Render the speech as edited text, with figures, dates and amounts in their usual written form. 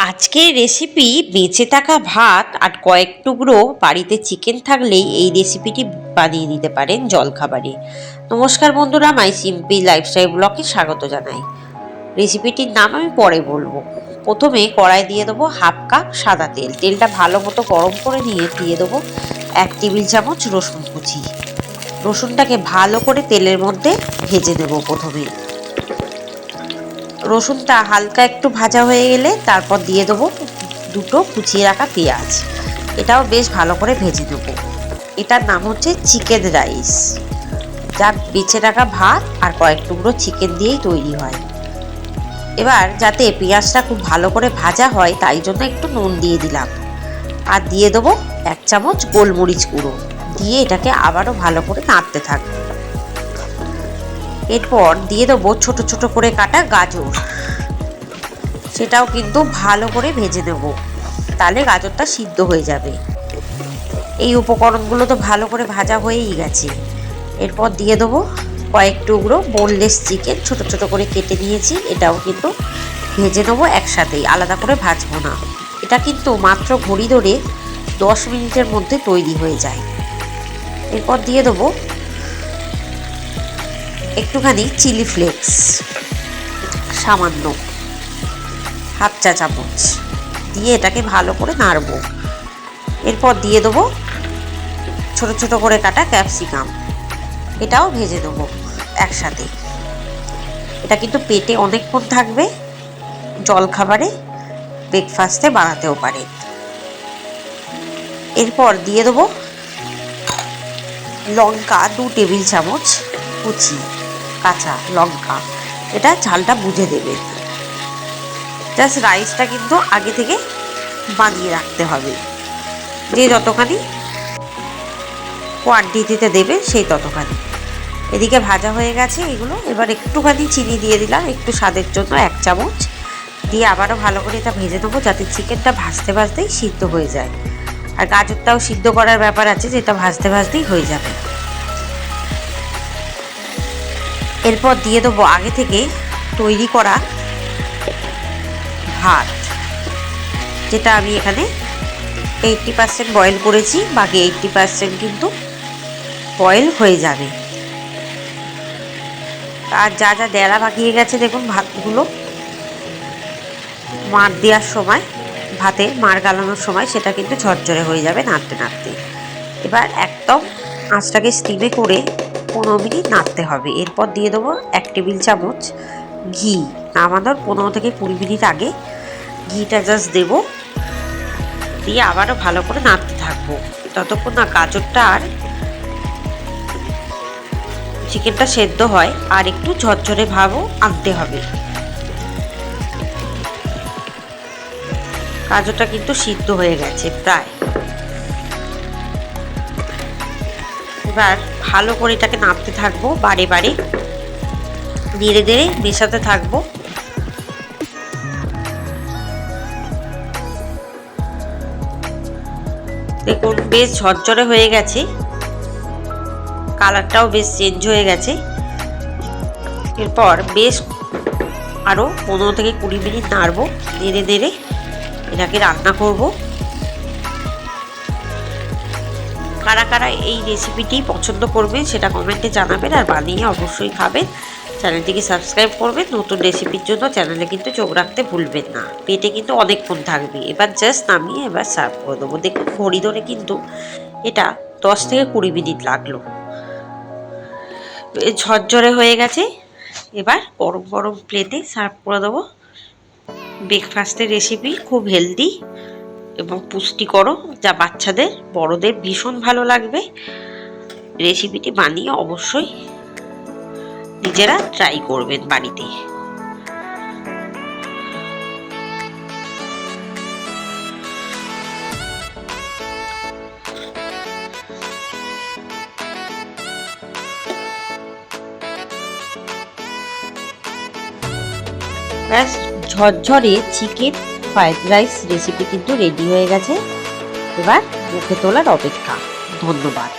আজকের রেসিপি বেঁচে থাকা ভাত আর কয়েক টুকরো বাড়িতে চিকেন থাকলেই এই রেসিপিটি বানিয়ে নিতে পারেন জলখাবারে। নমস্কার বন্ধুরা, মাই সিম্পল লাইফস্টাইল ব্লগে স্বাগত জানাই। রেসিপিটির নাম আমি পরে বলবো। প্রথমে কড়াই দিয়ে দেবো হাফ কাপ সাদা তেল। তেলটা ভালো মতো গরম করে নিয়ে দিয়ে দেবো 1 টেবিল চামচ রসুন কুচি। রসুনটাকে ভালো করে তেলের মধ্যে ভেজে নেব। প্রথমে রসুনটা হালকা একটু ভাজা হয়ে গেলে তারপর দিয়ে দেবো 2টো কুচিয়ে রাখা পেঁয়াজ। এটাও বেশ ভালো করে ভেজে নেব। এটার নাম হচ্ছে চিকেন রাইস, যা বেঁচে রাখা ভাত আর কয়েক টুকরো চিকেন দিয়েই তৈরি হয়। এবার যাতে পেঁয়াজটা খুব ভালো করে ভাজা হয় তাই জন্য একটু নুন দিয়ে দিলাম, আর দিয়ে দেবো 1 চামচ গোলমরিচ গুঁড়ো। দিয়ে এটাকে আবারও ভালো করে নাড়তে থাকবো। এরপর দিয়ে দেবো ছোট ছোট করে কাটা গাজর। সেটাও কিন্তু ভালো করে ভেজে নেব, তাহলে গাজরটা সিদ্ধ হয়ে যাবে। এই উপকরণগুলো তো ভালো করে ভাজা হয়েই গেছে। এরপর দিয়ে দেবো কয়েক টুকরো বোনলেস চিকেন, ছোট ছোট করে কেটে নিয়েছি। এটাও কিন্তু ভেজে নেবো একসাথেই, আলাদা করে ভাজবো না। এটা কিন্তু মাত্র ঘড়ি ধরে 10 মিনিটের মধ্যে তৈরি হয়ে যায়। এরপর দিয়ে দেবো একটুখানি চিলি ফ্লেক্স, সামান্য হাফ চা চামচ দিয়ে এটাকে ভালো করে নাড়ব। এরপর দিয়ে দেবো ছোট ছোট করে কাটা ক্যাপসিকাম। এটাও ভেজে দেবো একসাথে। এটা কিন্তু পেটে অনেকক্ষণ থাকবে, জলখাবারে ব্রেকফাস্টে বানাতেও পারে। এরপর দিয়ে দেবো লঙ্কা 2 টেবিল চামচ কুচি, কাঁচা লঙ্কা। এটা ঝালটা বুঝে দেবে। জাস্ট রাইসটা কিন্তু আগে থেকে বানিয়ে রাখতে হবে, যে যতখানি কোয়ান্টিটিতে দেবে সেই ততখানি। এদিকে ভাজা হয়ে গেছে এগুলো। এবার একটুখানি চিনি দিয়ে দিলাম, একটু স্বাদের জন্য 1 চামচ দিয়ে আবারও ভালো করে এটা ভেজে নেবো, যাতে চিকেনটা ভাজতে ভাজতেই সিদ্ধ হয়ে যায়। আর গাজরটাও সিদ্ধ করার ব্যাপার আছে, যেটা ভাজতে ভাজতেই হয়ে যাবে। এরপর দিয়ে দেবো আগে থেকে তৈরি করা ভাত, যেটা আমি এখানে 80% বয়েল করেছি, বাকি 80% কিন্তু বয়েল হয়ে যাবে। আর যা যা ডেলা পাকিয়ে গেছে দেখুন ভাতগুলো, মাড় দেওয়ার সময়, ভাতে মাড় গালানোর সময় সেটা কিন্তু ঝরঝরে হয়ে যাবে নাড়তে নাড়তে। এবার একদম আঁচটাকে স্টিমে করে 15 মিনিট নাড়তে হবে। এরপর দিয়ে দেবো 1 টেবিল চামচ ঘি। নামানোর 15 থেকে 20 মিনিট আগে ঘিটা জাস্ট দেবো, দিয়ে আবারও ভালো করে নাড়তে থাকবো ততক্ষণ না গাজরটা আর চিকেনটা সেদ্ধ হয়, আর একটু ঝরঝরে ভাবও আনতে হবে। গাজরটা কিন্তু সিদ্ধ হয়ে গেছে প্রায়। এবার ভালো করে এটাকে নাড়তে থাকবো, বারে বারে ধীরে ধীরে মেশাতে থাকবো। দেখুন বেশ ঝরঝরে হয়ে গেছে, কালারটাও বেশ চেঞ্জ হয়ে গেছে। এরপর বেশ আরও 15 থেকে 20 মিনিট নাড়বো, ধীরে ধীরে এটাকে রান্না করব। কারা কারা এই রেসিপিটি পছন্দ করবেন সেটা কমেন্টে জানাবেন, আর বানিয়ে অবশ্যই খাবেন। চ্যানেলটিকে সাবস্ক্রাইব করবেন নতুন রেসিপির জন্য। চ্যানেলে কিন্তু চোখ রাখতে ভুলবেন না, পেটে কিন্তু অনেকক্ষণ থাকবে। এবার জাস্ট নামিয়ে এবার সার্ভ করে দেবো। দেখুন ঘড়ি ধরে কিন্তু এটা 10 থেকে 20 মিনিট লাগলো, ঝরঝরে হয়ে গেছে। এবার গরম গরম প্লেটে সার্ভ করে দেবো। ব্রেকফাস্টের রেসিপি, খুব হেলদি এবং পুষ্টিকর, যা বাচ্চাদের বড়দের ভীষণ ভালো লাগবে। রেসিপিটি বানিয়ে অবশ্যই নিজেরা ট্রাই করবেন বাড়িতে। ব্যাস, ঝরঝরে চিকেন ফ্রাইড রাইস রেসিপি কিন্তু রেডি হয়ে গেছে। এবার মুখে তোলার অপেক্ষা। ধন্যবাদ।